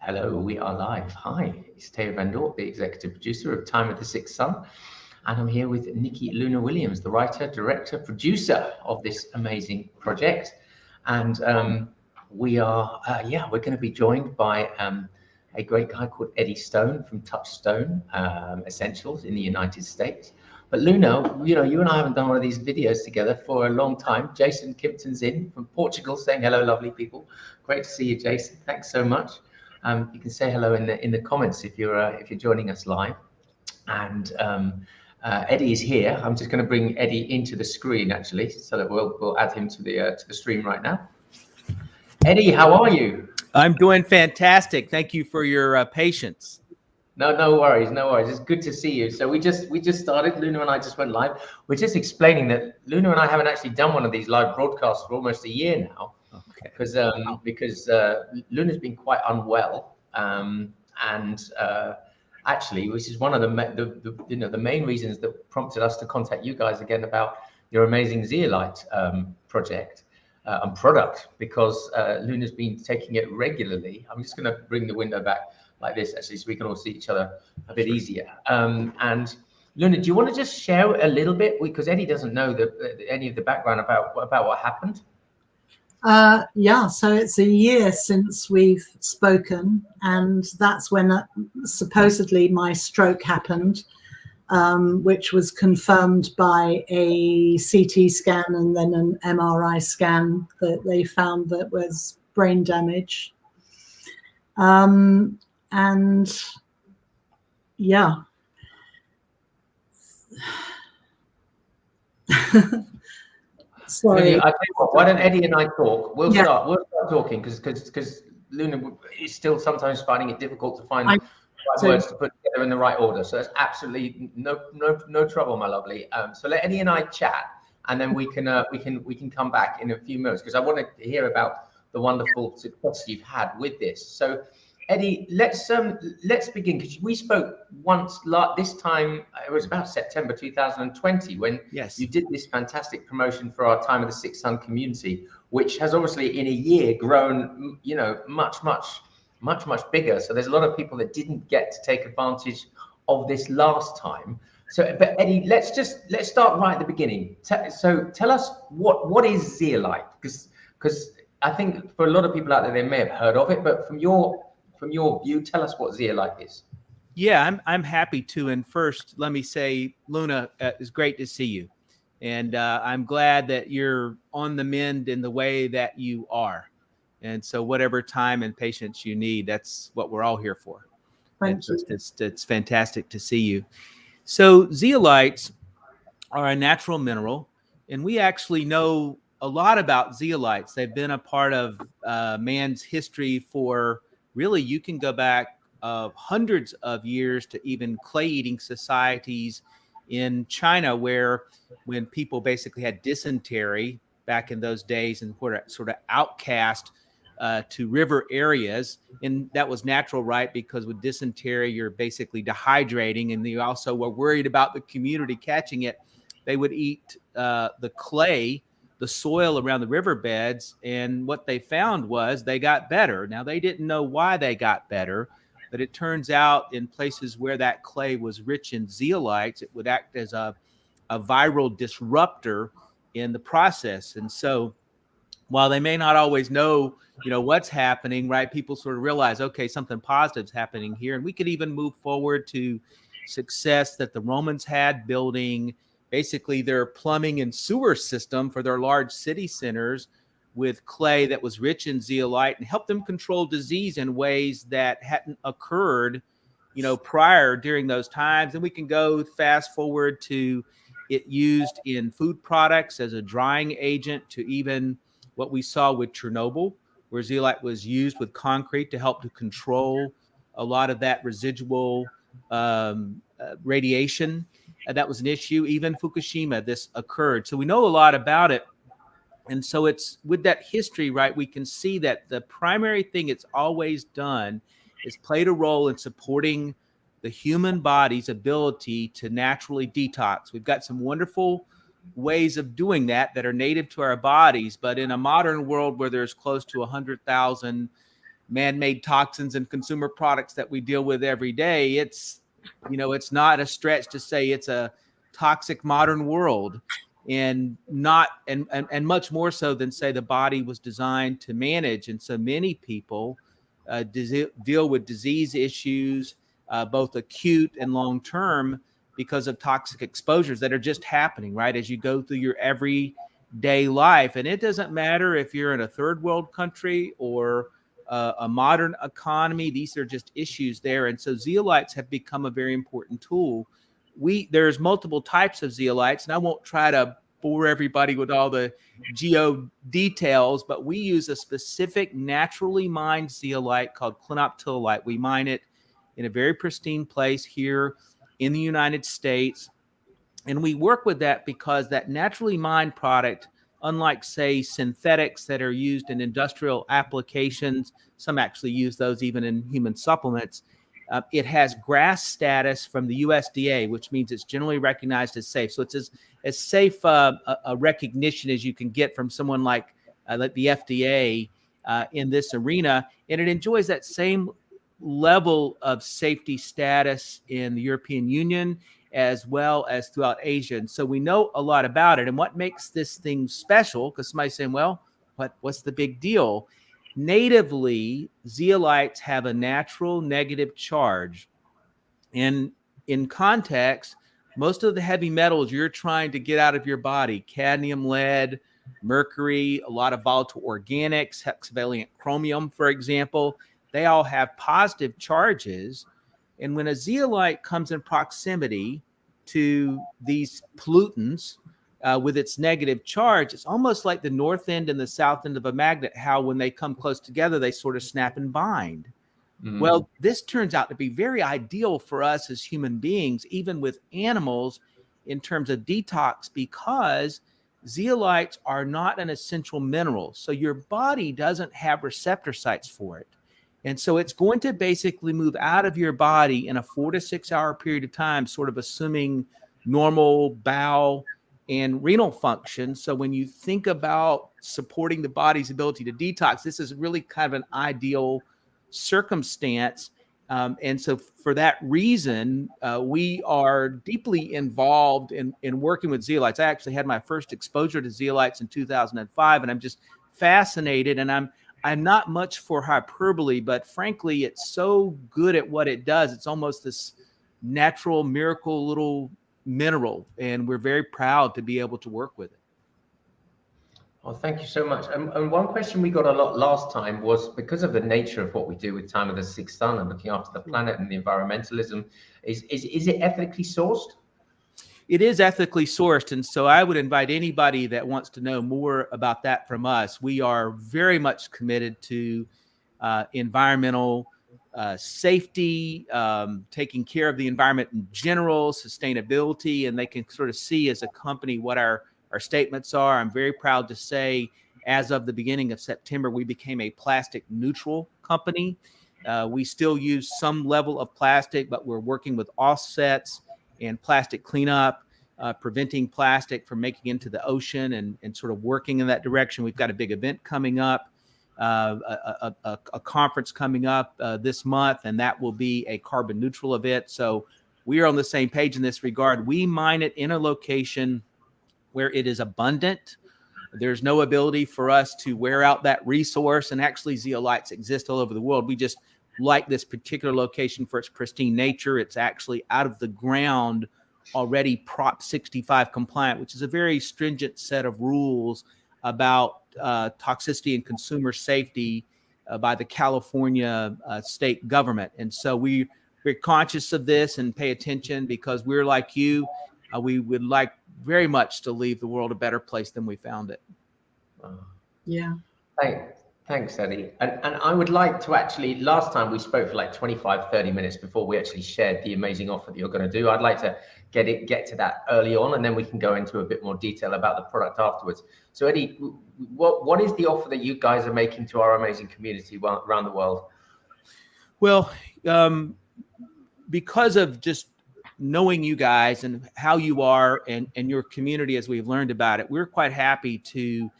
Hello, we are live. Hi, it's Teo Van Dort, the executive producer of Time of the Sixth Sun, and I'm here with Nikki Luna Williams, the writer, director, producer of this amazing project. And we're going to be joined by a great guy called Eddie Stone from Touchstone Essentials in the United States. But Luna, you and I haven't done one of these videos together for a long time. Jason Kimpton's in from Portugal saying hello, lovely people. Great to see you, Jason. Thanks so much. You can say hello in the comments if you're joining us live. And Eddie is here. I'm just going to bring Eddie into the screen actually, so that we'll add him to the stream right now. Eddie, how are you? I'm doing fantastic. Thank you for your patience. No worries, no worries. It's good to see you. So we just started. Luna and I just went live. We're just explaining that Luna and I haven't actually done one of these live broadcasts for almost a year now. Okay. Because Luna's been quite unwell, and actually, which is one of the main reasons that prompted us to contact you guys again about your amazing Zeolite project and product, because Luna's been taking it regularly. I'm just going to bring the window back like this actually, so we can all see each other a bit easier. And Luna, do you want to just share a little bit, because Eddie doesn't know any of the background about what happened? Yeah, so it's a year since we've spoken, and that's when supposedly my stroke happened, which was confirmed by a CT scan and then an MRI scan that they found that was brain damage. And yeah. Sorry. I tell you what, why don't Eddie and I talk? We'll start talking, because Luna is still sometimes finding it difficult to find the right words to put together in the right order. So that's absolutely no trouble, my lovely. So let Eddie and I chat, and then we can come back in a few minutes, because I want to hear about the wonderful success you've had with this. So Eddie, let's begin, because we spoke once this time. It was about September 2020 when you did this fantastic promotion for our Time of the Sixth Sun community, which has obviously in a year grown, much bigger. So there's a lot of people that didn't get to take advantage of this last time. So, but Eddie, let's start right at the beginning. So tell us what is Zeolite, because I think for a lot of people out there, they may have heard of it, but from your view, tell us what Zeolite is. Yeah, I'm happy to. And first, let me say, Luna, it's great to see you. And I'm glad that you're on the mend in the way that you are. And so whatever time and patience you need, that's what we're all here for. Thank you. It's fantastic to see you. So zeolites are a natural mineral, and we actually know a lot about zeolites. They've been a part of man's history for really, you can go back hundreds of years to even clay-eating societies in China, where when people basically had dysentery back in those days and were sort of outcast to river areas, and that was natural, right? Because with dysentery, you're basically dehydrating, and they also were worried about the community catching it. They would eat the clay, the soil around the riverbeds, and what they found was they got better. Now, they didn't know why they got better, but it turns out in places where that clay was rich in zeolites, it would act as a viral disruptor in the process. And so while they may not always know, what's happening, right, people sort of realize, okay, something positive is happening here. And we could even move forward to success that the Romans had building basically their plumbing and sewer system for their large city centers with clay that was rich in zeolite, and helped them control disease in ways that hadn't occurred, prior during those times. And we can go fast forward to it used in food products as a drying agent, to even what we saw with Chernobyl, where zeolite was used with concrete to help to control a lot of that residual radiation. That was an issue. Even Fukushima, this occurred. So we know a lot about it. And so it's with that history, right, we can see that the primary thing it's always done is played a role in supporting the human body's ability to naturally detox. We've got some wonderful ways of doing that are native to our bodies. But in a modern world where there's close to 100,000 man-made toxins and consumer products that we deal with every day. It's not a stretch to say it's a toxic modern world, and much more so than say the body was designed to manage. And so many people deal with disease issues, both acute and long-term, because of toxic exposures that are just happening right as you go through your everyday life. And it doesn't matter if you're in a third world country or a modern economy. These are just issues there. And so zeolites have become a very important tool. There's multiple types of zeolites, and I won't try to bore everybody with all the geo details, but we use a specific naturally mined zeolite called clinoptilolite. We mine it in a very pristine place here in the United States. And we work with that because that naturally mined product, unlike, say, synthetics that are used in industrial applications, some actually use those even in human supplements, it has GRAS status from the USDA, which means it's generally recognized as safe. So it's as safe a recognition as you can get from someone like the FDA in this arena. And it enjoys that same level of safety status in the European Union as well as throughout Asia. And so we know a lot about it. And what makes this thing special, because somebody's saying, well, what's the big deal? Natively, zeolites have a natural negative charge. And in context, most of the heavy metals you're trying to get out of your body, cadmium, lead, mercury, a lot of volatile organics, hexavalent chromium, for example, they all have positive charges. And when a zeolite comes in proximity to these pollutants with its negative charge, it's almost like the north end and the south end of a magnet, how when they come close together, they sort of snap and bind. Well, this turns out to be very ideal for us as human beings, even with animals, in terms of detox, because zeolites are not an essential mineral. So your body doesn't have receptor sites for it. And so it's going to basically move out of your body in a 4 to 6 hour period of time, sort of assuming normal bowel and renal function. So when you think about supporting the body's ability to detox, this is really kind of an ideal circumstance. And so for that reason, we are deeply involved in working with zeolites. I actually had my first exposure to zeolites in 2005, and I'm just fascinated. And I'm not much for hyperbole, but frankly, it's so good at what it does. It's almost this natural miracle little mineral, and we're very proud to be able to work with it. Well, thank you so much. And one question we got a lot last time was, because of the nature of what we do with Time of the Sixth Sun and looking after the planet and the environmentalism, is it ethically sourced? It is ethically sourced. And so I would invite anybody that wants to know more about that from us. We are very much committed to environmental safety, taking care of the environment in general, sustainability, and they can sort of see as a company what our statements are. I'm very proud to say, as of the beginning of September, we became a plastic neutral company. We still use some level of plastic, but we're working with offsets and plastic cleanup, preventing plastic from making into the ocean and sort of working in that direction. We've got a big event coming up, a conference coming up this month, and that will be a carbon neutral event. So we are on the same page in this regard. We mine it in a location where it is abundant. There's no ability for us to wear out that resource. And actually, zeolites exist all over the world. We just like this particular location for its pristine nature. It's actually out of the ground already Prop 65 compliant, which is a very stringent set of rules about toxicity and consumer safety by the California state government. And so we're conscious of this and pay attention, because we're like you. We would like very much to leave the world a better place than we found it. Yeah. Thanks, Eddie. And I would like to actually, last time we spoke for like 25, 30 minutes before we actually shared the amazing offer that you're going to do. I'd like to get to that early on, and then we can go into a bit more detail about the product afterwards. So Eddie, what is the offer that you guys are making to our amazing community around the world? Well, because of just knowing you guys and how you are and your community as we've learned about it, we're quite happy to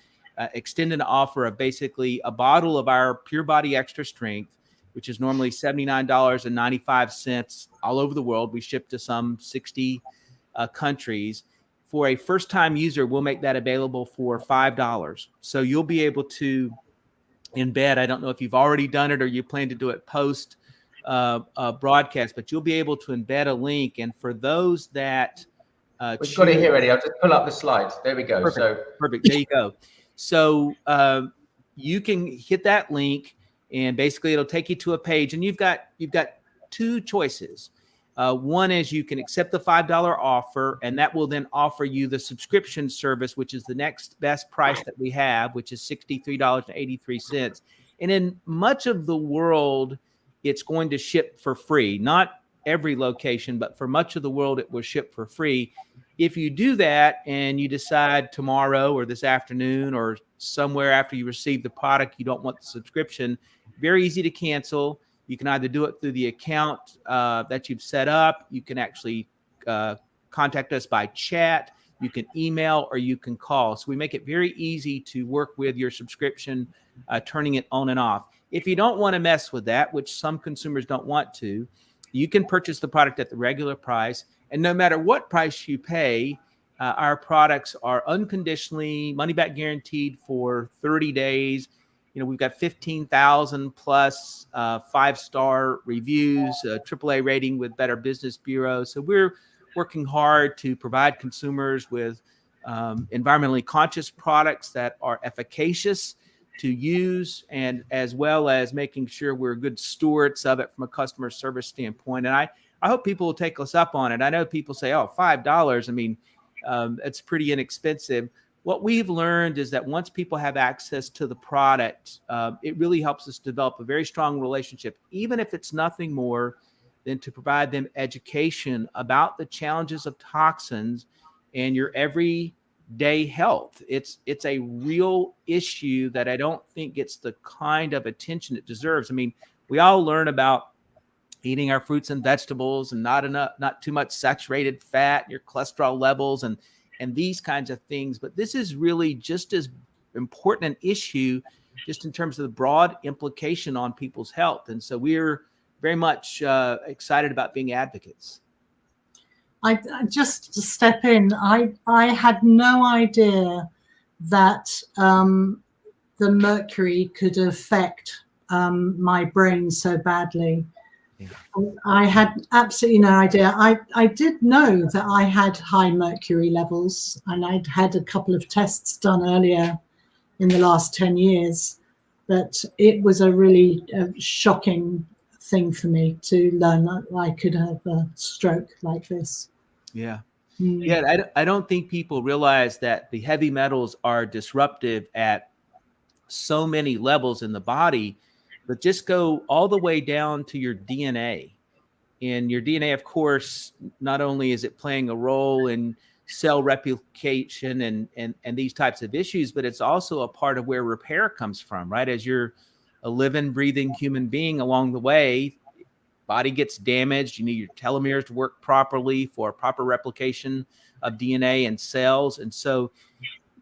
extend an offer of basically a bottle of our Pure Body Extra Strength, which is normally $79.95 all over the world. We ship to some 60 countries. For a first-time user, we'll make that available for $5. So you'll be able to embed, I don't know if you've already done it or you plan to do it post broadcast, but you'll be able to embed a link. And for those that we've got it here ready. I'll just pull up the slides. There we go. Perfect. There you go. So you can hit that link, and basically it'll take you to a page, and you've got two choices. One is you can accept the $5 offer, and that will then offer you the subscription service, which is the next best price that we have, which is $63.83. And in much of the world, it's going to ship for free. Not every location, but for much of the world, it will ship for free. If you do that and you decide tomorrow or this afternoon or somewhere after you receive the product, you don't want the subscription, very easy to cancel. You can either do it through the account that you've set up. You can actually contact us by chat. You can email or you can call. So we make it very easy to work with your subscription, turning it on and off. If you don't want to mess with that, which some consumers don't want to, you can purchase the product at the regular price. And no matter what price you pay, our products are unconditionally money back guaranteed for 30 days. You know, we've got 15,000 plus 5-star reviews, AAA rating with Better Business Bureau. So we're working hard to provide consumers with environmentally conscious products that are efficacious to use, and as well as making sure we're good stewards of it from a customer service standpoint. And I hope people will take us up on it. I know people say, oh, $5. I mean, it's pretty inexpensive. What we've learned is that once people have access to the product, it really helps us develop a very strong relationship, even if it's nothing more than to provide them education about the challenges of toxins and your everyday health. It's a real issue that I don't think gets the kind of attention it deserves. I mean, we all learn about eating our fruits and vegetables and not too much saturated fat, your cholesterol levels, and these kinds of things. But this is really just as important an issue just in terms of the broad implication on people's health. And so we're very much excited about being advocates. I just to step in, I had no idea that the mercury could affect my brain so badly. Yeah. I had absolutely no idea. I did know that I had high mercury levels, and I'd had a couple of tests done earlier in the last 10 years, but it was a really shocking thing for me to learn that I could have a stroke like this. Yeah. Yeah. I don't think people realize that the heavy metals are disruptive at so many levels in the body, but just go all the way down to your DNA. And your DNA, of course, not only is it playing a role in cell replication and these types of issues, but it's also a part of where repair comes from, right? As you're a living, breathing human being along the way, body gets damaged. You need your telomeres to work properly for proper replication of DNA and cells. And so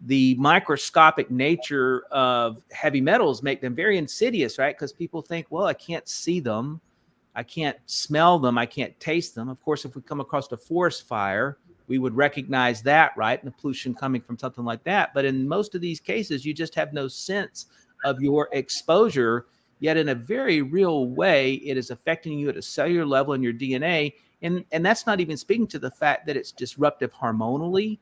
the microscopic nature of heavy metals make them very insidious, right? Because people think, well, I can't see them. I can't smell them. I can't taste them. Of course, if we come across a forest fire, we would recognize that, right? And the pollution coming from something like that. But in most of these cases, you just have no sense of your exposure, yet in a very real way, it is affecting you at a cellular level in your DNA. And that's not even speaking to the fact that it's disruptive hormonally.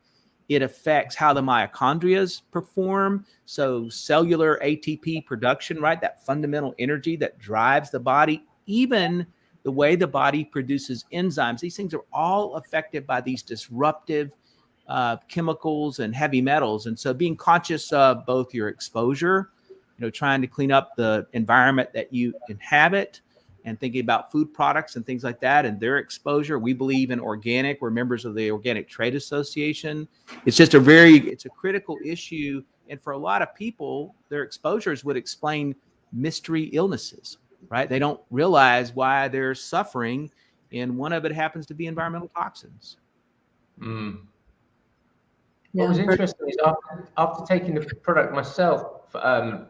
It affects how the mitochondria perform. So cellular ATP production, right? That fundamental energy that drives the body, even the way the body produces enzymes. These things are all affected by these disruptive chemicals and heavy metals. And so being conscious of both your exposure, trying to clean up the environment that you inhabit, and thinking about food products and things like that and their exposure. We believe in organic. We're members of the Organic Trade Association. It's just it's a critical issue. And for a lot of people, their exposures would explain mystery illnesses, right? They don't realize why they're suffering. And one of it happens to be environmental toxins. What was interesting is after taking the product myself for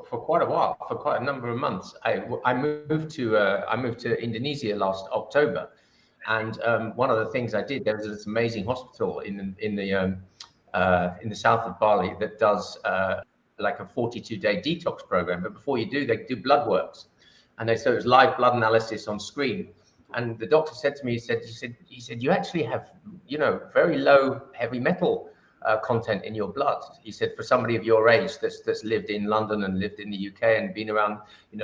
quite a while, for quite a number of months, I moved to Indonesia last October, and one of the things I did, there was this amazing hospital in the south of Bali that does like a 42-day detox program. But before you do, they do blood works, and so it was live blood analysis on screen. And the doctor said to me, he said, you actually have, very low heavy metal content in your blood. He said, for somebody of your age that's lived in London and lived in the UK and been around,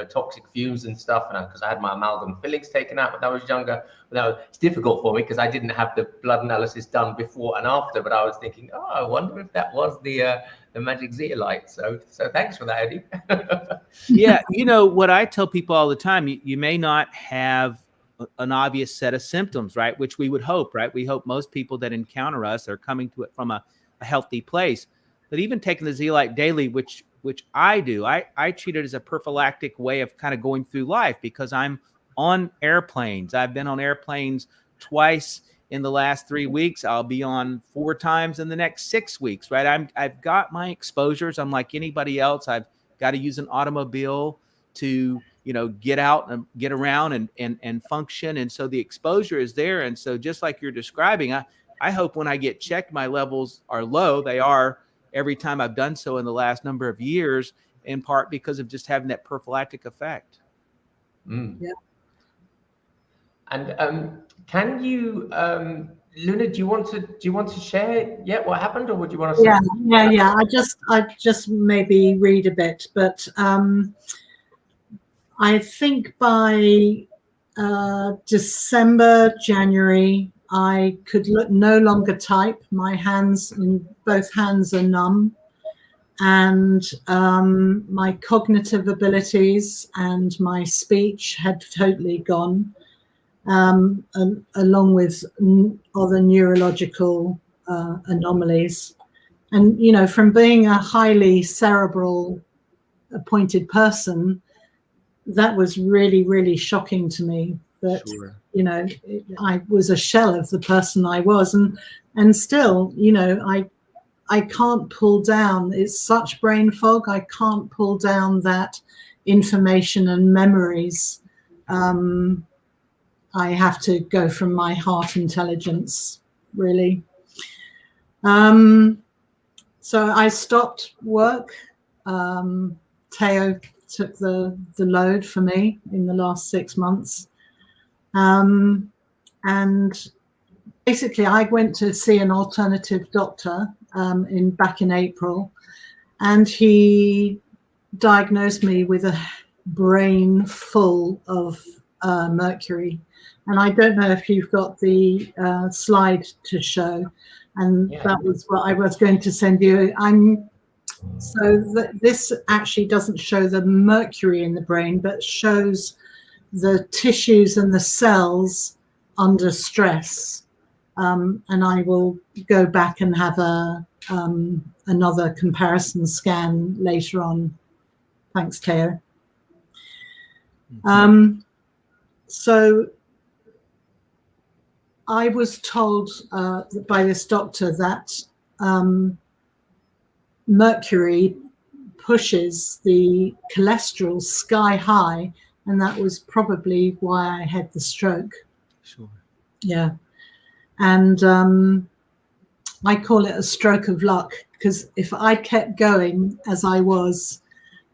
toxic fumes and stuff. And because I had my amalgam fillings taken out when I was younger, it's difficult for me because I didn't have the blood analysis done before and after. But I was thinking, I wonder if that was the magic zeolite. So thanks for that, Eddie. Yeah, what I tell people all the time, you may not have an obvious set of symptoms, right? Which we would hope, right? We hope most people that encounter us are coming to it from a healthy place. But even taking the zeolite daily, which I do, I treat it as a prophylactic way of kind of going through life, because I'm on airplanes. I've been on airplanes twice in the last 3 weeks. I'll be on 4 times in the next 6 weeks, right? I've got my exposures. I'm like anybody else. I've got to use an automobile to get out and get around and function. And so the exposure is there. And so just like you're describing, I hope when I get checked, my levels are low. They are every time I've done so in the last number of years, in part because of just having that prophylactic effect. Yeah. And can you, Luna, do you want to share yet what happened, or would you want to? Yeah. I just maybe read a bit, but I think by December, January, I could no longer type. My both hands are numb, and my cognitive abilities and my speech had totally gone, along with other neurological anomalies. And, from being a highly cerebral appointed person, that was really, really shocking to me that, Sure. I was a shell of the person I was. And still, I can't pull down. It's such brain fog. I can't pull down that information and memories. I have to go from my heart intelligence, really. So I stopped work. Teo took the load for me in the last 6 months. And basically I went to see an alternative doctor back in April, and he diagnosed me with a brain full of mercury. And I don't know if you've got the slide to show, and that was what I was going to send you. This actually doesn't show the mercury in the brain, but shows the tissues and the cells under stress. And I will go back and have another comparison scan later on. Thanks, Teo. So I was told by this doctor that mercury pushes the cholesterol sky high, and that was probably why I had the stroke. Sure. Yeah. And I call it a stroke of luck, because if I kept going as I was,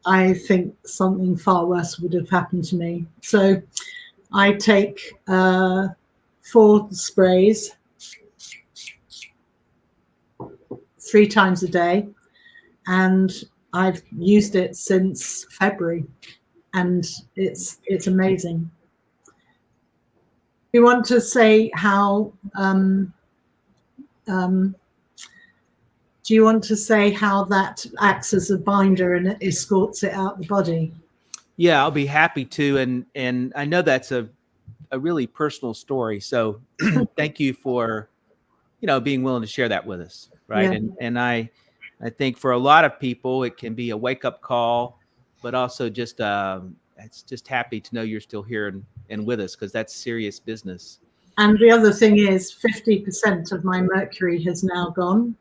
I think something far worse would have happened to me. So I take 4 sprays 3 times a day, and I've used it since February, and it's amazing. You want to say how do you want to say how that acts as a binder and it escorts it out the body? Yeah, I'll be happy to. And I know that's a really personal story. So thank you for, being willing to share that with us. Right. Yeah. And I think for a lot of people, it can be a wake up call, but also just it's just happy to know you're still here and with us, because that's serious business. And the other thing is 50% of my mercury has now gone.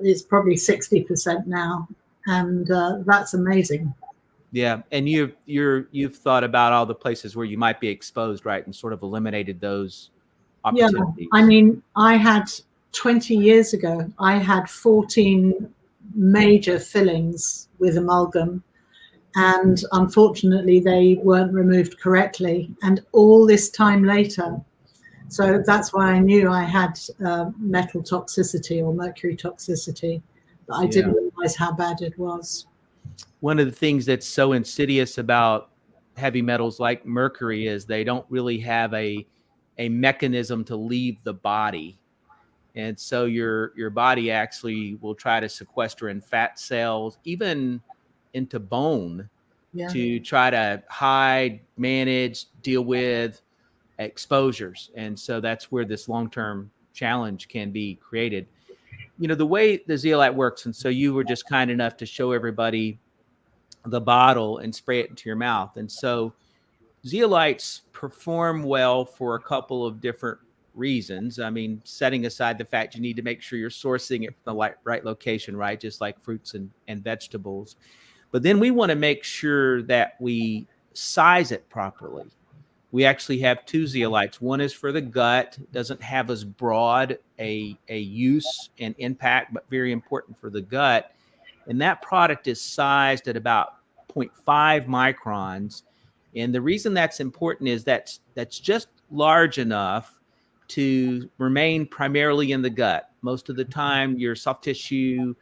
It's probably 60% now, and that's amazing. Yeah, and you've thought about all the places where you might be exposed, right, and sort of eliminated those opportunities. Yeah, I mean, I had 20 years ago, I had 14 major fillings with amalgam, and unfortunately they weren't removed correctly, and all this time later. So that's why I knew I had metal toxicity or mercury toxicity, but I didn't realize how bad it was. One of the things that's so insidious about heavy metals like mercury is they don't really have a mechanism to leave the body. And so your body actually will try to sequester in fat cells, even into bone, to try to hide, manage, deal with exposures. And so that's where this long-term challenge can be created. You know, the way the zeolite works, and so you were just kind enough to show everybody the bottle and spray it into your mouth. And so zeolites perform well for a couple of different reasons. I mean, setting aside the fact you need to make sure you're sourcing it from the right location, right? Just like fruits and vegetables. But then we want to make sure that we size it properly. We actually have two zeolites. One is for the gut, doesn't have as broad a use and impact, but very important for the gut. And that product is sized at about 0.5 microns. And the reason that's important is that's just large enough to remain primarily in the gut. Most of the time, your soft tissue,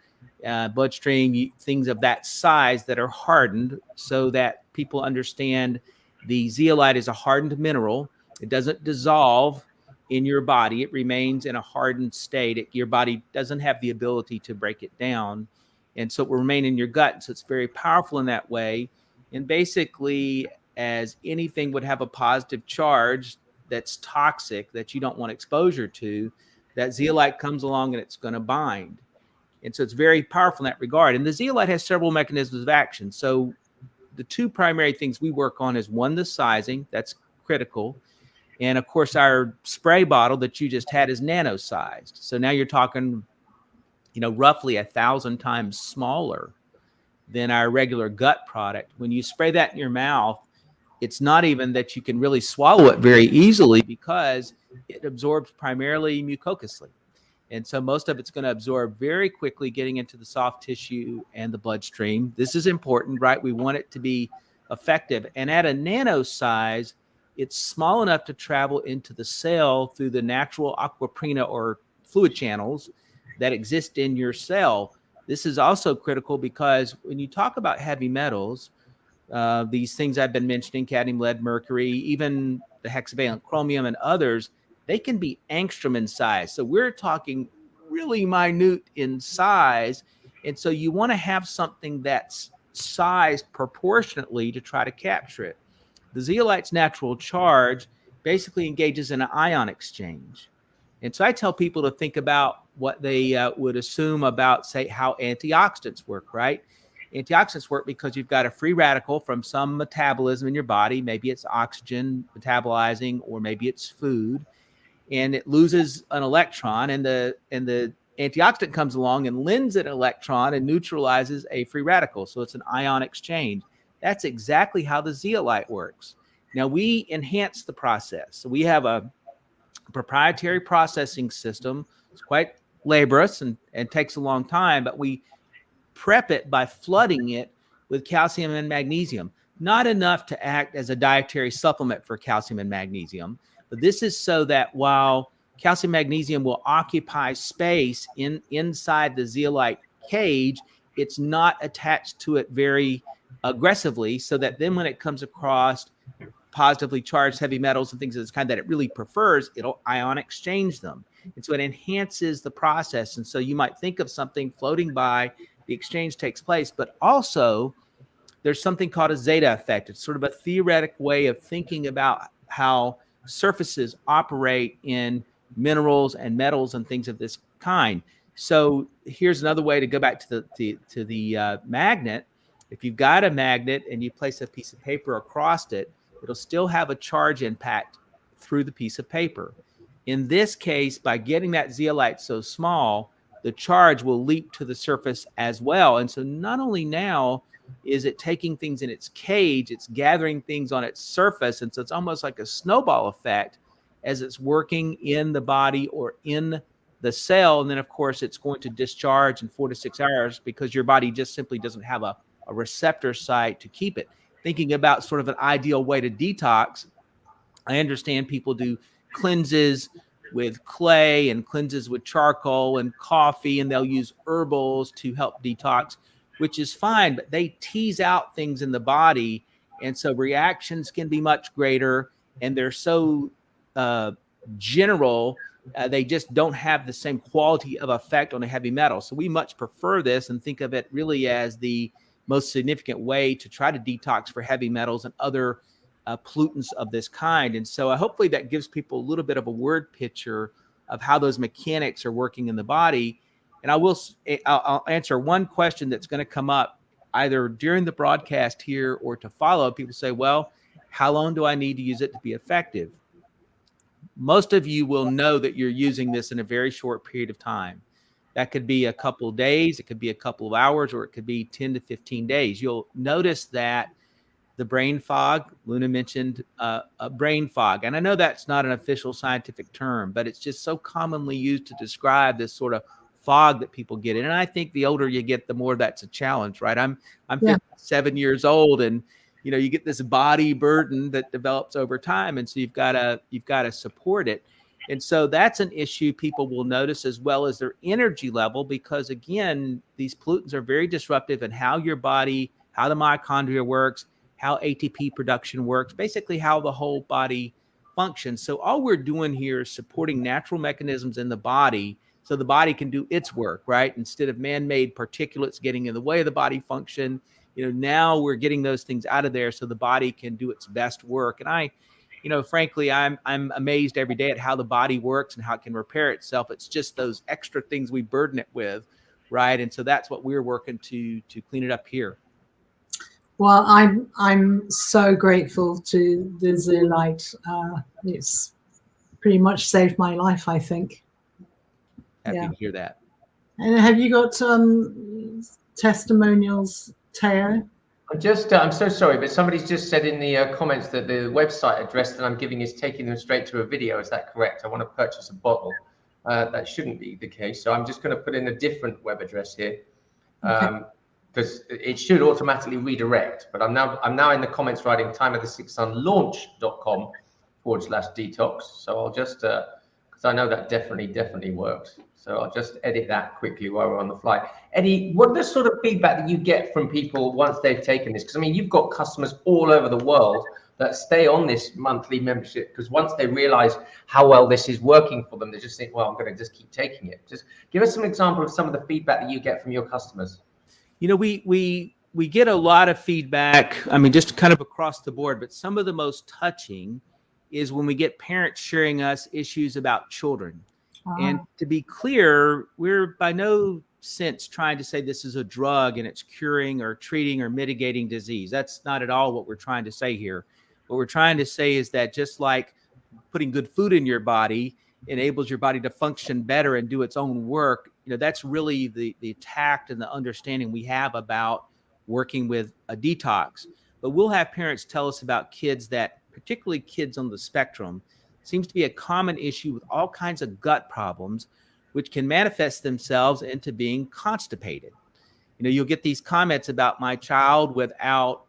bloodstream, things of that size that are hardened, so that people understand the zeolite is a hardened mineral. It doesn't dissolve in your body. It remains in a hardened state. Your body doesn't have the ability to break it down. And so it will remain in your gut. So it's very powerful in that way. And basically, as anything would have a positive charge that's toxic, that you don't want exposure to, that zeolite comes along and it's going to bind. And so it's very powerful in that regard. And the zeolite has several mechanisms of action. So the two primary things we work on is one, the sizing, that's critical. And of course, our spray bottle that you just had is nano-sized. So now you're talking, you know, roughly 1,000 times smaller than our regular gut product. When you spray that in your mouth, it's not even that you can really swallow it very easily, because it absorbs primarily mucously. And so most of it's going to absorb very quickly, getting into the soft tissue and the bloodstream. This is important, right? We want it to be effective. And at a nano size, it's small enough to travel into the cell through the natural aquaprina or fluid channels that exist in your cell. This is also critical because when you talk about heavy metals, these things I've been mentioning, cadmium, lead, mercury, even the hexavalent chromium and others, they can be angstrom in size. So we're talking really minute in size. And so you want to have something that's sized proportionately to try to capture it. The zeolite's natural charge basically engages in an ion exchange. And so I tell people to think about what they would assume about, say, how antioxidants work, right? Antioxidants work because you've got a free radical from some metabolism in your body. Maybe it's oxygen metabolizing, or maybe it's food, and it loses an electron, and the antioxidant comes along and lends an electron and neutralizes a free radical. So it's an ion exchange. That's exactly how the zeolite works. Now we enhance the process. So we have a proprietary processing system. It's quite laborious and takes a long time, but we prep it by flooding it with calcium and magnesium. Not enough to act as a dietary supplement for calcium and magnesium, but this is so that while calcium magnesium will occupy space inside the zeolite cage, it's not attached to it very aggressively, so that then when it comes across positively charged heavy metals and things of this kind that it really prefers, it'll ion exchange them. And so it enhances the process. And so you might think of something floating by, the exchange takes place, but also there's something called a Zeta Effect. It's sort of a theoretic way of thinking about how surfaces operate in minerals and metals and things of this kind. So here's another way to go back to the magnet. If you've got a magnet and you place a piece of paper across it, it'll still have a charge impact through the piece of paper. In this case, by getting that zeolite so small, the charge will leap to the surface as well. And so not only now is it taking things in its cage, it's gathering things on its surface. And so it's almost like a snowball effect as it's working in the body or in the cell. And then, of course, it's going to discharge in 4 to 6 hours because your body just simply doesn't have a receptor site to keep it. Thinking about sort of an ideal way to detox, I understand people do cleanses with clay and cleanses with charcoal and coffee, and they'll use herbals to help detox, which is fine, but they tease out things in the body. And so reactions can be much greater, and they're so general, they just don't have the same quality of effect on a heavy metal. So we much prefer this and think of it really as the most significant way to try to detox for heavy metals and other pollutants of this kind. And so hopefully that gives people a little bit of a word picture of how those mechanics are working in the body. And I'll answer one question that's going to come up either during the broadcast here or to follow. People say, well, how long do I need to use it to be effective? Most of you will know that you're using this in a very short period of time. That could be a couple of days, it could be a couple of hours, or it could be 10 to 15 days. You'll notice that the brain fog, Luna mentioned a brain fog. And I know that's not an official scientific term, but it's just so commonly used to describe this sort of fog that people get in. And I think the older you get, the more that's a challenge, right? I'm 57 years old, and you get this body burden that develops over time. And so you've got to support it. And so that's an issue people will notice, as well as their energy level, because again, these pollutants are very disruptive in how your body, how the mitochondria works, how ATP production works, basically how the whole body functions. So all we're doing here is supporting natural mechanisms in the body so the body can do its work, right? Instead of man-made particulates getting in the way of the body function, now we're getting those things out of there so the body can do its best work. And frankly, I'm amazed every day at how the body works and how it can repair itself. It's just those extra things we burden it with, right? And so that's what we're working to clean it up here. Well, I'm so grateful to the Zeolite. It's pretty much saved my life, I think. Happy to hear that. And have you got testimonials, Teo? I'm so sorry, but somebody's just said in the comments that the website address that I'm giving is taking them straight to a video. Is that correct? I want to purchase a bottle. That shouldn't be the case. So I'm just going to put in a different web address here. Because it should automatically redirect, but I'm now in the comments writing timeofthesixsunlaunch.com/detox. So I'll just because I know that definitely works. So I'll just edit that quickly while we're on the fly. Eddie, what are the sort of feedback that you get from people once they've taken this? Because you've got customers all over the world that stay on this monthly membership because once they realize how well this is working for them, they just think, well, I'm going to just keep taking it. Just give us some example of some of the feedback that you get from your customers. We get a lot of feedback, just kind of across the board, but some of the most touching is when we get parents sharing us issues about children. And to be clear, we're by no sense trying to say this is a drug and it's curing or treating or mitigating disease. That's not at all what we're trying to say here. What we're trying to say is that just like putting good food in your body enables your body to function better and do its own work, that's really the tact and the understanding we have about working with a detox. But we'll have parents tell us about kids that, particularly kids on the spectrum, seems to be a common issue with all kinds of gut problems, which can manifest themselves into being constipated. You'll get these comments about my child without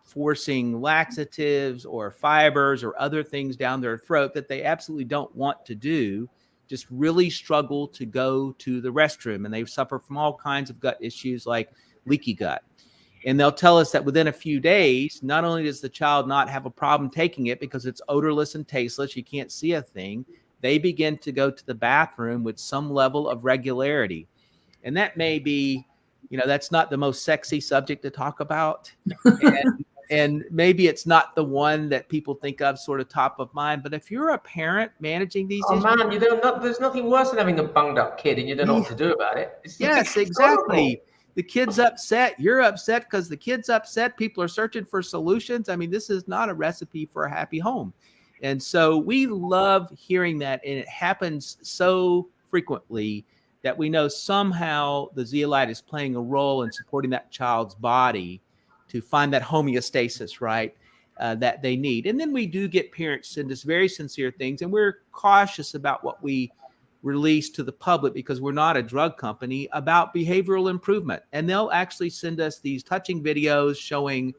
forcing laxatives or fibers or other things down their throat that they absolutely don't want to do, just really struggle to go to the restroom. And they suffer from all kinds of gut issues like leaky gut. And they'll tell us that within a few days, not only does the child not have a problem taking it because it's odorless and tasteless, you can't see a thing, they begin to go to the bathroom with some level of regularity. And that may be, that's not the most sexy subject to talk about. And maybe it's not the one that people think of sort of top of mind. But if you're a parent managing these issues, man, there's nothing worse than having a bunged up kid and you don't know what to do about it. Yes, exactly. The kid's upset. You're upset because the kid's upset. People are searching for solutions. This is not a recipe for a happy home. And so we love hearing that. And it happens so frequently that we know somehow the zeolite is playing a role in supporting that child's body to find that homeostasis, right, that they need. And then we do get parents send us very sincere things, and we're cautious about what we release to the public because we're not a drug company, about behavioral improvement. And they'll actually send us these touching videos showing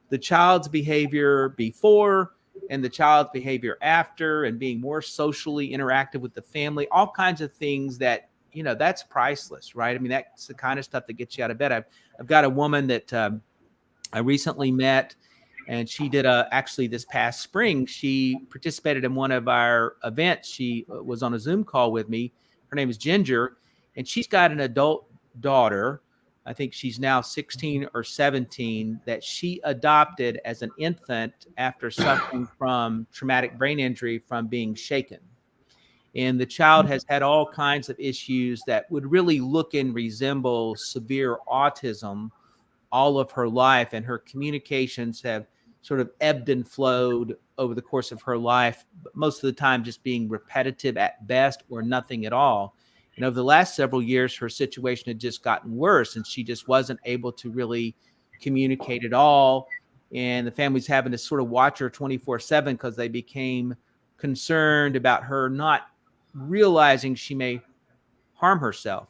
the child's behavior before and the child's behavior after, and being more socially interactive with the family, all kinds of things that, you know, that's priceless, right? I mean, that's the kind of stuff that gets you out of bed. I've got a woman that I recently met, and she did actually this past spring, she participated in one of our events. She was on a Zoom call with me. Her name is Ginger, and she's got an adult daughter. I think she's now 16 or 17, that she adopted as an infant after suffering from traumatic brain injury from being shaken. And the child has had all kinds of issues that would really look and resemble severe autism all of her life. And her communications have sort of ebbed and flowed over the course of her life, but most of the time just being repetitive at best or nothing at all. And over the last several years, her situation had just gotten worse, and she just wasn't able to really communicate at all. And the family's having to sort of watch her 24/7 because they became concerned about her not realizing she may harm herself.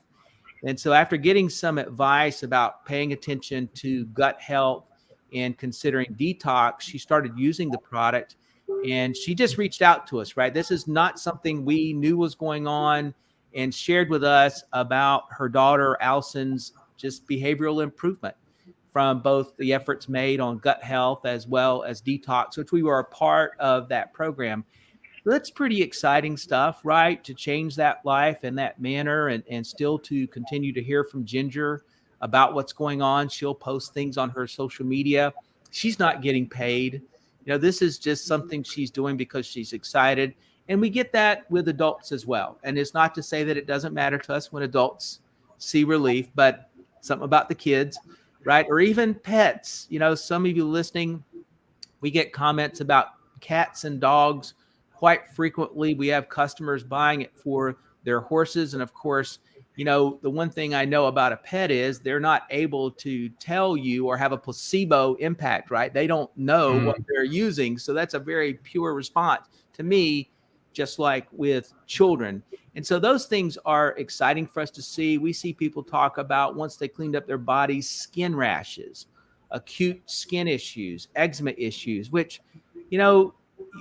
And so after getting some advice about paying attention to gut health and considering detox, she started using the product, and she just reached out to us, right? This is not something we knew was going on, and shared with us about her daughter Allison's just behavioral improvement from both the efforts made on gut health as well as detox, which we were a part of that program. That's pretty exciting stuff, right? To change that life in that manner, and still to continue to hear from Ginger about what's going on. She'll post things on her social media. She's not getting paid. You know, this is just something she's doing because she's excited. And we get that with adults as well. And it's not to say that it doesn't matter to us when adults see relief, but something about the kids, right? Or even pets. You know, some of you listening, we get comments about cats and dogs quite frequently. We have customers buying it for their horses. And of course, you know, the one thing I know about a pet is they're not able to tell you or have a placebo impact, right? They don't know what they're using. So that's a very pure response to me, just like with children. And so those things are exciting for us to see. We see people talk about, once they cleaned up their bodies, skin rashes, acute skin issues, eczema issues, which, you know,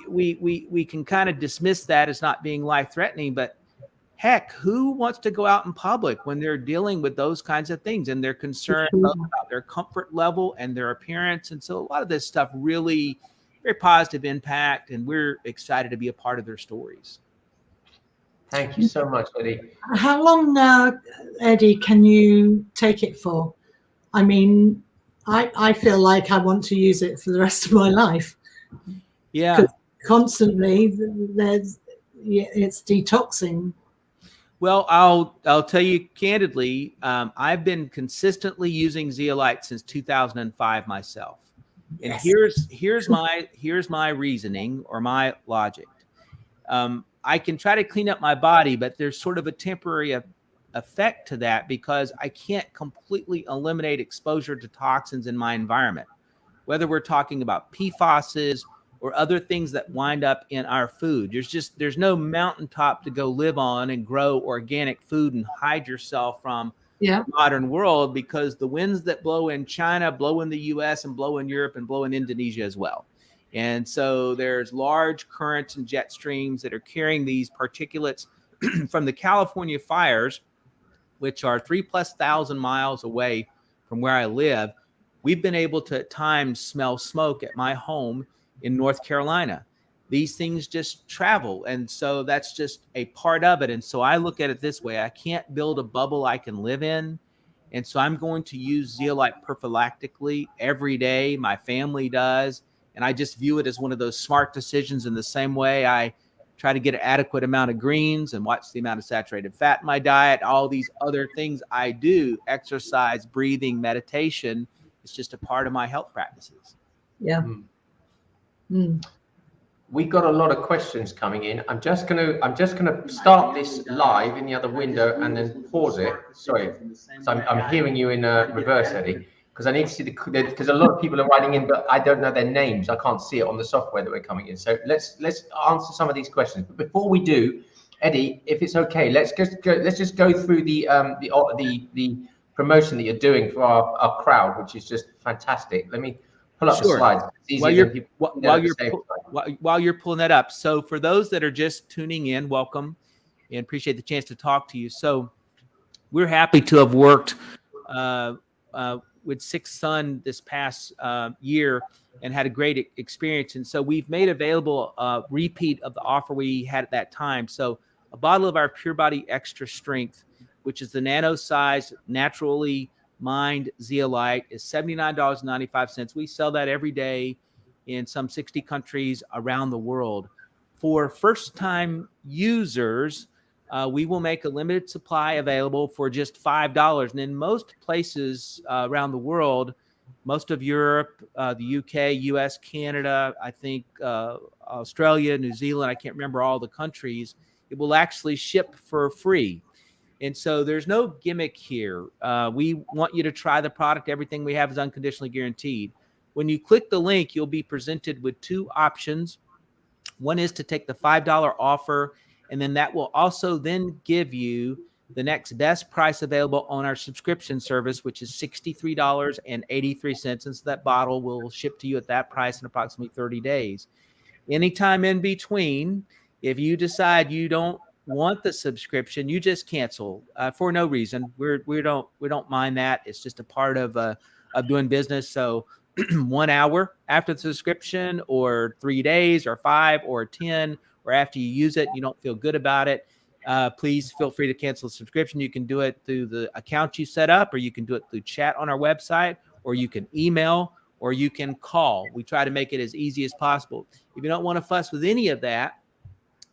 we can kind of dismiss that as not being life-threatening, but heck, who wants to go out in public when they're dealing with those kinds of things, and they're concerned about their comfort level and their appearance? And so a lot of this stuff really very positive impact, and we're excited to be a part of their stories. Thank you so much, Eddie. How long, Eddie, can you take it for? I mean, I feel like I want to use it for the rest of my life. Yeah. Constantly, it's detoxing. Well, I'll tell you candidly, I've been consistently using Zeolite since 2005 myself. And yes. here's my reasoning or my logic. I can try to clean up my body, but there's sort of a temporary effect to that because I can't completely eliminate exposure to toxins in my environment, whether we're talking about PFASs or other things that wind up in our food. There's no mountaintop to go live on and grow organic food and hide yourself from the modern world, because the winds that blow in China blow in the US and blow in Europe and blow in Indonesia as well. And so there's large currents and jet streams that are carrying these particulates from the California fires, which are 3,000+ miles away from where I live. We've been able to at times smell smoke at my home in North Carolina. These things just travel. And so that's just a part of it. And so I look at it this way: I can't build a bubble I can live in. And so I'm going to use Zeolite prophylactically every day. My family does. And I just view it as one of those smart decisions, in the same way I try to get an adequate amount of greens and watch the amount of saturated fat in my diet, all these other things I do, exercise, breathing, meditation. It's just a part of my health practices. Yeah. we've got a lot of questions coming in. I'm just gonna start this live in the other window and then pause it. Sorry, so I'm hearing you in reverse, Eddie, because I need to see because a lot of people are writing in, but I don't know their names. I can't see it on the software that we're coming in. So let's answer some of these questions. But before we do, Eddie, if it's okay, let's just go through the promotion that you're doing for our crowd, which is just fantastic. Let me pull up the slides. It's while you're pulling that up. So for those that are just tuning in, welcome and appreciate the chance to talk to you. So we're happy to have worked with Sixth Sun this past year and had a great experience. And so we've made available a repeat of the offer we had at that time. So a bottle of our Pure Body Extra Strength, which is the nano size, naturally mined zeolite, is $79.95. We sell that every day in some 60 countries around the world. For first-time users, we will make a limited supply available for just $5. And in most places around the world, most of Europe, the UK, US, Canada, I think Australia, New Zealand, I can't remember all the countries, it will actually ship for free. And so there's no gimmick here. We want you to try the product. Everything we have is unconditionally guaranteed. When you click the link, you'll be presented with two options. One is to take the $5 offer, and then that will also then give you the next best price available on our subscription service, which is $63.83. And so that bottle will ship to you at that price in approximately 30 days. Anytime in between, if you decide you don't want the subscription, you just cancel for no reason. We don't mind that. It's just a part of doing business. So 1 hour after the subscription, or 3 days, or 5, or 10, or after you use it, you don't feel good about it, please feel free to cancel the subscription. You can do it through the account you set up, or you can do it through chat on our website, or you can email, or you can call. We try to make it as easy as possible. If you don't want to fuss with any of that,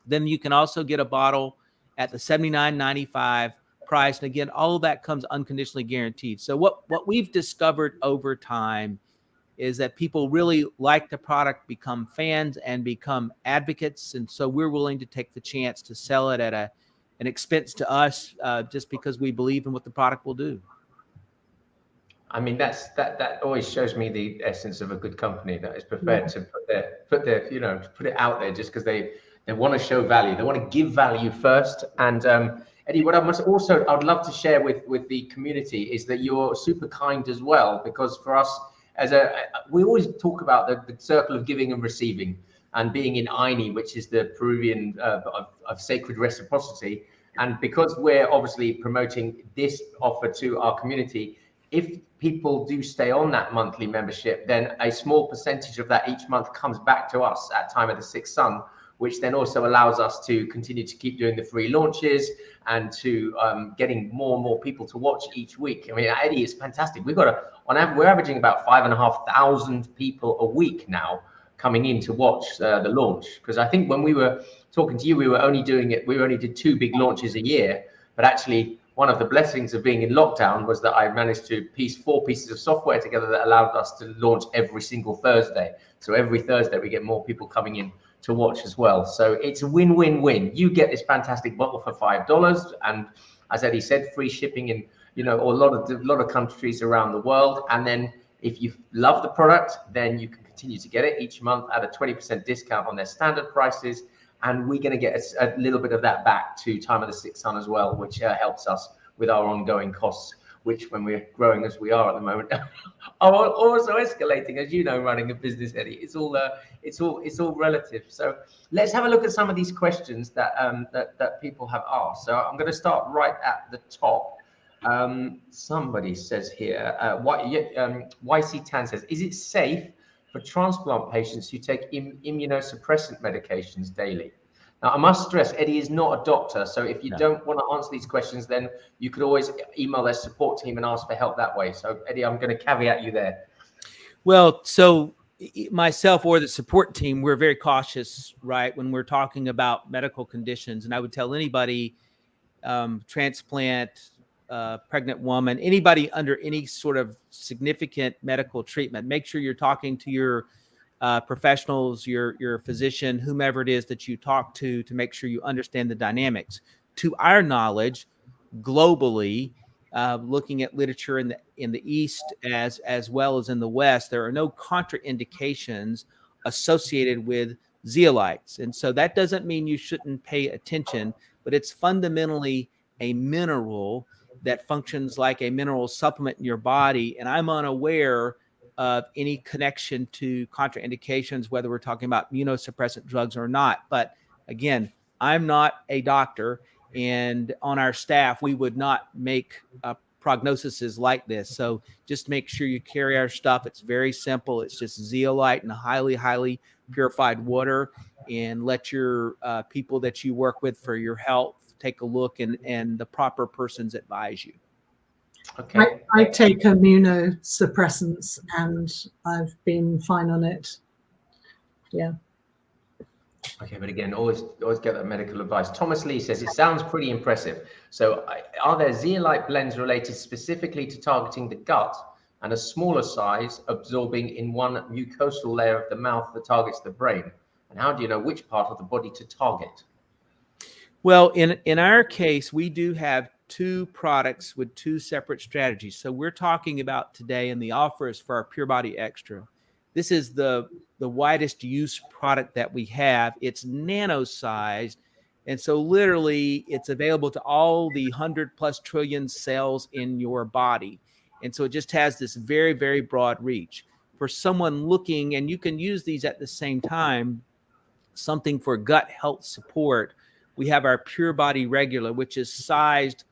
then you can also get a bottle at the $79.95 price. And again, all of that comes unconditionally guaranteed. So what we've discovered over time is that people really like the product, become fans, and become advocates. And so we're willing to take the chance to sell it at an expense to us, just because we believe in what the product will do. I mean, that always shows me the essence of a good company that is prepared to put it out there just because they want to show value. They want to give value first. And Eddie, what I'd love to share with the community is that you're super kind as well, because for us, we always talk about the circle of giving and receiving, and being in Aini, which is the Peruvian of sacred reciprocity. And because we're obviously promoting this offer to our community, if people do stay on that monthly membership, then a small percentage of that each month comes back to us at time of the Sixth Sun, which then also allows us to continue to keep doing the free launches and to getting more and more people to watch each week. I mean, Eddie, it's fantastic. We're averaging about 5,500 people a week now coming in to watch the launch. Because I think when we were talking to you, we only did 2 big launches a year, but actually one of the blessings of being in lockdown was that I managed to piece 4 pieces of software together that allowed us to launch every single Thursday. So every Thursday we get more people coming in to watch as well. So it's a win-win-win. You get this fantastic bottle for $5, and as Eddie said, free shipping in a lot of countries around the world. And then if you love the product, then you can continue to get it each month at a 20% discount on their standard prices. And we're going to get a little bit of that back to Time of the Sixth Sun as well, which helps us with our ongoing costs, which, when we're growing as we are at the moment, are also escalating. As you know, running a business, Eddie, it's all relative. So let's have a look at some of these questions that people have asked. So I'm going to start right at the top. Somebody says here, YC Tan says, is it safe for transplant patients who take immunosuppressant medications daily? Now, I must stress, Eddie is not a doctor, so if you don't want to answer these questions, then you could always email their support team and ask for help that way. So, Eddie, I'm going to caveat you there. Well, so myself or the support team, we're very cautious, right, when we're talking about medical conditions. And I would tell anybody, transplant, pregnant woman, anybody under any sort of significant medical treatment, make sure you're talking to your professionals, your physician, whomever it is that you talk to make sure you understand the dynamics. To our knowledge, globally, looking at literature in the East as well as in the West, there are no contraindications associated with zeolites. And so that doesn't mean you shouldn't pay attention, but it's fundamentally a mineral that functions like a mineral supplement in your body. And I'm unaware of any connection to contraindications, whether we're talking about immunosuppressant drugs or not. But again, I'm not a doctor, and on our staff, we would not make prognoses like this. So just make sure you carry our stuff. It's very simple. It's just zeolite and highly, highly purified water, and let your people that you work with for your health take a look, and the proper persons advise you. Okay. I take immunosuppressants and I've been fine on it. Yeah. Okay, but again, always get that medical advice. Thomas Lee says, it sounds pretty impressive. So are there zeolite blends related specifically to targeting the gut, and a smaller size absorbing in one mucosal layer of the mouth that targets the brain? And how do you know which part of the body to target? Well, in our case, we do have two products with two separate strategies. So we're talking about today, and the offer is for our Pure Body Extra. This is the widest use product that we have. It's nano-sized, and so literally it's available to all the 100+ trillion cells in your body. And so it just has this very, very broad reach. For someone looking, and you can use these at the same time, something for gut health support, we have our Pure Body Regular, which is sized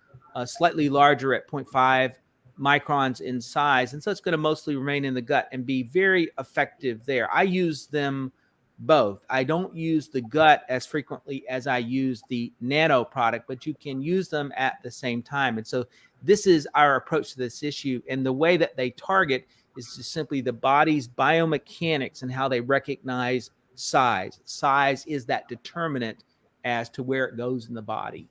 slightly larger at 0.5 microns in size. And so it's going to mostly remain in the gut and be very effective there. I use them both. I don't use the gut as frequently as I use the nano product, but you can use them at the same time. And so this is our approach to this issue. And the way that they target is just simply the body's biomechanics and how they recognize size. Size is that determinant as to where it goes in the body.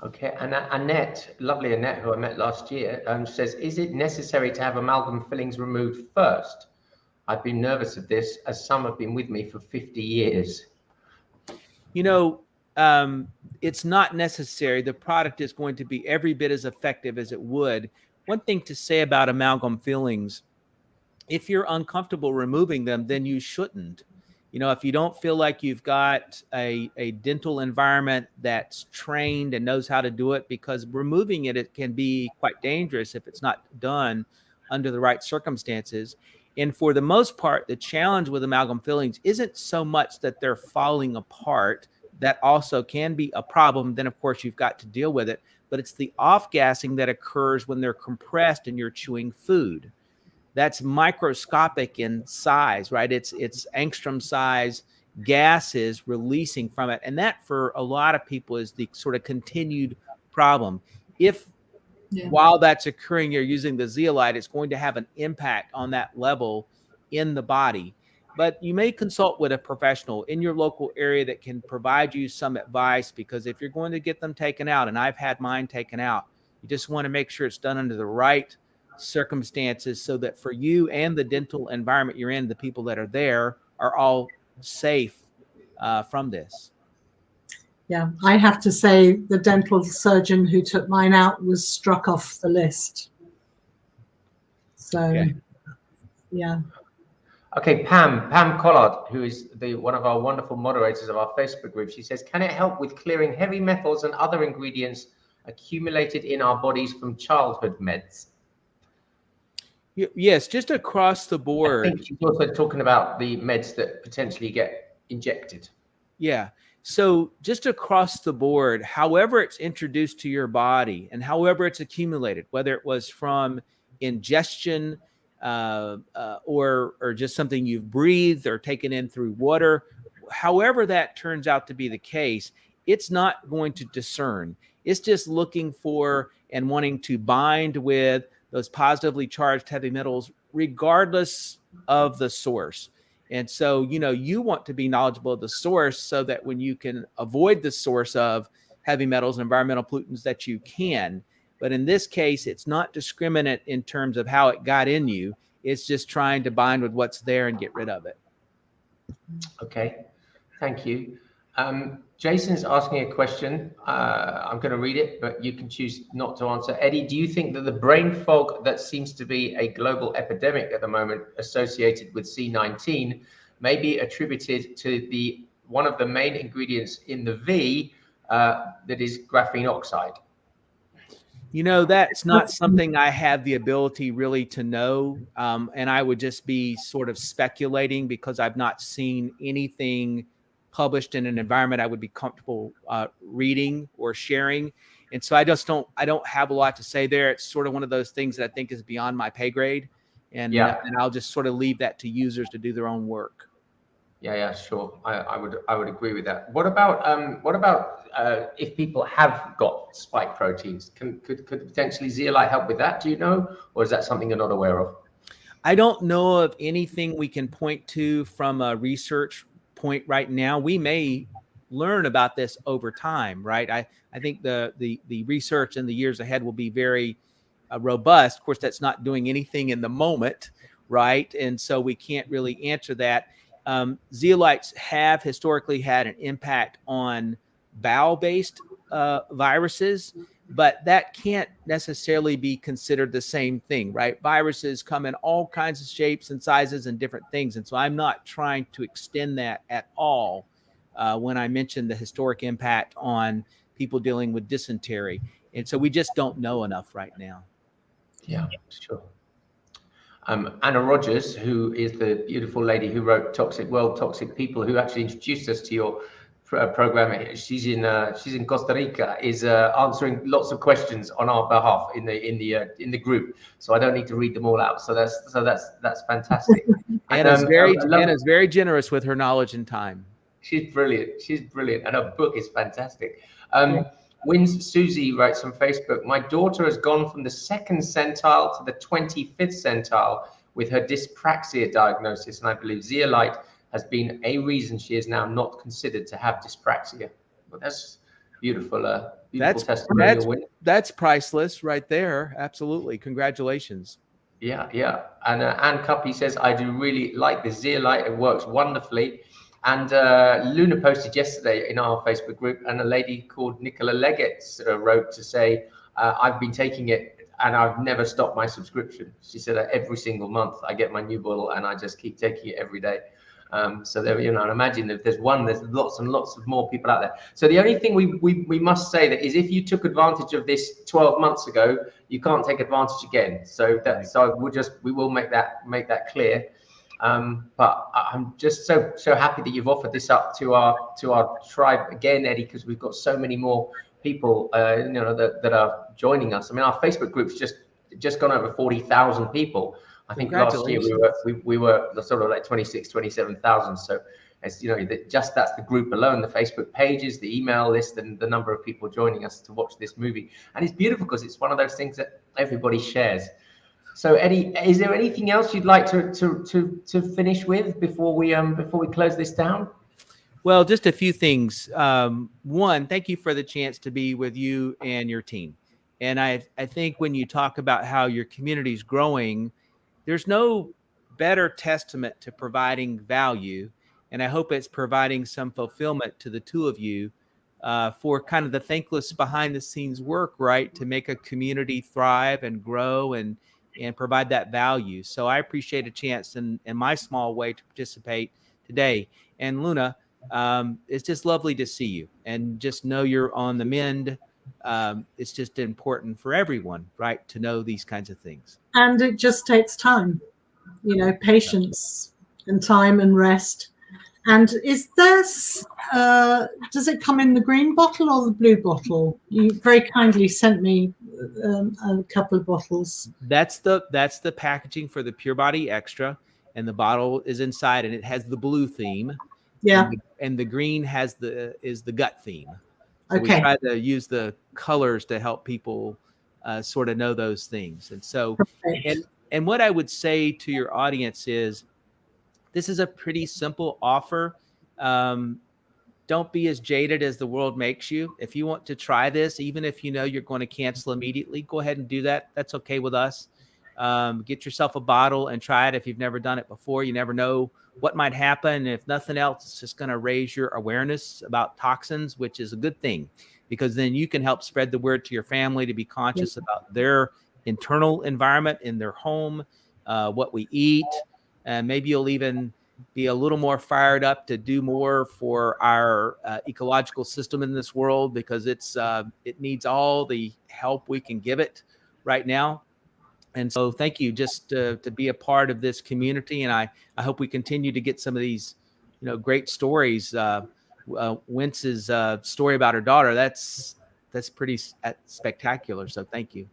Okay, and Annette, lovely Annette, who I met last year, says, is it necessary to have amalgam fillings removed first? I've been nervous of this, as some have been with me for 50 years. You know, it's not necessary. The product is going to be every bit as effective as it would. One thing to say about amalgam fillings, if you're uncomfortable removing them, then you shouldn't. You know, if you don't feel like you've got a dental environment that's trained and knows how to do it, because removing it can be quite dangerous if it's not done under the right circumstances. And for the most part, the challenge with amalgam fillings isn't so much that they're falling apart. That also can be a problem. Then, of course, you've got to deal with it. But it's the off-gassing that occurs when they're compressed and you're chewing food. That's microscopic in size, right? It's angstrom size gases releasing from it. And that, for a lot of people, is the sort of continued problem. If while that's occurring, you're using the zeolite, it's going to have an impact on that level in the body. But you may consult with a professional in your local area that can provide you some advice, because if you're going to get them taken out, and I've had mine taken out, you just want to make sure it's done under the right circumstances so that for you and the dental environment you're in, the people that are there are all safe from this. Yeah, I have to say the dental surgeon who took mine out was struck off the list. So, yeah. Okay, Pam Collard, who is one of our wonderful moderators of our Facebook group, she says, can it help with clearing heavy metals and other ingredients accumulated in our bodies from childhood meds? Yes, just across the board. I think she's also talking about the meds that potentially get injected. Yeah. So just across the board, however it's introduced to your body and however it's accumulated, whether it was from ingestion or just something you've breathed or taken in through water, however that turns out to be the case, it's not going to discern. It's just looking for and wanting to bind with those positively charged heavy metals, regardless of the source. And so, you know, you want to be knowledgeable of the source so that when you can avoid the source of heavy metals and environmental pollutants, that you can. But in this case, it's not discriminate in terms of how it got in you. It's just trying to bind with what's there and get rid of it. Okay, thank you. Jason's asking a question. I'm going to read it, but you can choose not to answer. Eddie, do you think that the brain fog that seems to be a global epidemic at the moment associated with C19 may be attributed to one of the main ingredients in the V that is graphene oxide? You know, that's not something I have the ability really to know. And I would just be sort of speculating because I've not seen anything published in an environment I would be comfortable reading or sharing. And so I don't have a lot to say there. It's sort of one of those things that I think is beyond my pay grade. And I'll just sort of leave that to users to do their own work. Yeah, sure. I would agree with that. What about if people have got spike proteins? Could potentially zeolite help with that? Do you know, or is that something you're not aware of? I don't know of anything we can point to from a research point right now. We may learn about this over time, right? I think the research in the years ahead will be very robust. Of course, that's not doing anything in the moment, right? And so we can't really answer that. Zeolites have historically had an impact on bowel-based viruses, but that can't necessarily be considered the same thing, right? Viruses come in all kinds of shapes and sizes and different things. And so I'm not trying to extend that at all when I mentioned the historic impact on people dealing with dysentery. And so we just don't know enough right now. Yeah, sure. Anna Rogers, who is the beautiful lady who wrote Toxic World, Toxic People, who actually introduced us to your program. She's in Costa Rica, is answering lots of questions on our behalf in the group. So I don't need to read them all out. So that's fantastic. Anna's very generous with her knowledge and time. She's brilliant, and her book is fantastic. Wins Susie writes on Facebook, my daughter has gone from the 2nd centile to the 25th centile with her dyspraxia diagnosis, and I believe zeolite has been a reason she is now not considered to have dyspraxia. Well, that's beautiful. Beautiful testimony. That's priceless right there. Absolutely. Congratulations. Yeah. And Anne Cuppy says, I do really like the zeolite. It works wonderfully. And Luna posted yesterday in our Facebook group, and a lady called Nicola Leggett wrote to say, I've been taking it and I've never stopped my subscription. She said that every single month I get my new bottle and I just keep taking it every day. So there, and imagine if there's one, there's lots and lots of more people out there. So the only thing we must say that is, if you took advantage of this 12 months ago, you can't take advantage again. So we will make that clear. But I'm just so happy that you've offered this up to our tribe again, Eddie, because we've got so many more people that are joining us. I mean, our Facebook group's just gone over 40,000 people. I think last year we were sort of like 27,000. So it's, that's the group alone, the Facebook pages, the email list, and the number of people joining us to watch this movie. And it's beautiful because it's one of those things that everybody shares. So Eddie, is there anything else you'd like to finish with before we close this down? Well, just a few things. One, thank you for the chance to be with you and your team. And I think when you talk about how your community is growing, there's no better testament to providing value. And I hope it's providing some fulfillment to the two of you for kind of the thankless behind the scenes work, right? To make a community thrive and grow and provide that value. So I appreciate a chance in my small way to participate today. And Luna, it's just lovely to see you and just know you're on the mend. It's just important for everyone, right, to know these kinds of things. And it just takes time, patience and time and rest. And is this, does it come in the green bottle or the blue bottle? You very kindly sent me a couple of bottles. That's the packaging for the Pure Body Extra, and the bottle is inside, and it has the blue theme. Yeah. And the green is the gut theme. So okay. We try to use the colors to help people sort of know those things. And so, and what I would say to your audience is, this is a pretty simple offer. Don't be as jaded as the world makes you. If you want to try this, even if you're going to cancel immediately, go ahead and do that. That's okay with us. Get yourself a bottle and try it if you've never done it before. You never know what might happen. If nothing else, it's just going to raise your awareness about toxins, which is a good thing, because then you can help spread the word to your family to be conscious about their internal environment in their home, what we eat, and maybe you'll even be a little more fired up to do more for our ecological system in this world, because it needs all the help we can give it right now. And so thank you just to be a part of this community. And I hope we continue to get some of these, great stories. Wince's story about her daughter, that's pretty spectacular. So thank you.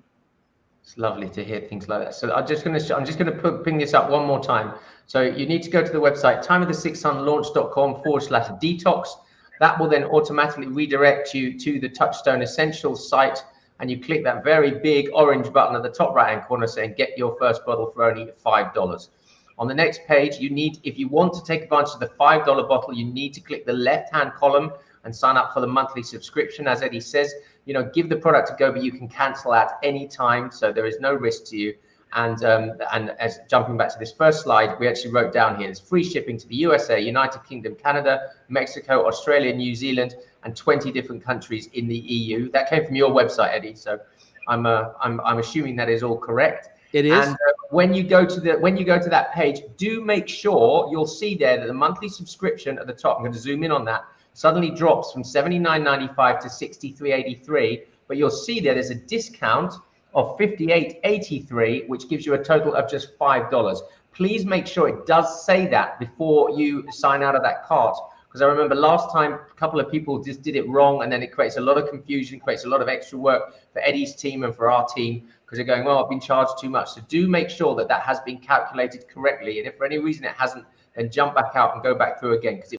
It's lovely to hear things like that. So I'm just going to bring this up one more time. So you need to go to the website, timeofthesixsunlaunch.com/detox. That will then automatically redirect you to the Touchstone Essentials site. And you click that very big orange button at the top right-hand corner saying, get your first bottle for only $5. On the next page, if you want to take advantage of the $5 bottle, you need to click the left-hand column and sign up for the monthly subscription. As Eddie says, give the product a go, but you can cancel at any time, so there is no risk to you. And as jumping back to this first slide, we actually wrote down here, there's free shipping to the USA, United Kingdom, Canada, Mexico, Australia, New Zealand, and 20 different countries in the EU. That came from your website, Eddie. So I'm assuming that is all correct. It is. And when you go to that page, do make sure you'll see there that the monthly subscription at the top, I'm going to zoom in on that, suddenly drops from $79.95 to $63.83. But you'll see there's a discount of $58.83, which gives you a total of just $5. Please make sure it does say that before you sign out of that cart. Because I remember last time, a couple of people just did it wrong, and then it creates a lot of confusion, creates a lot of extra work for Eddie's team and for our team, because they're going, well, I've been charged too much. So do make sure that has been calculated correctly. And if for any reason it hasn't, then jump back out and go back through again, because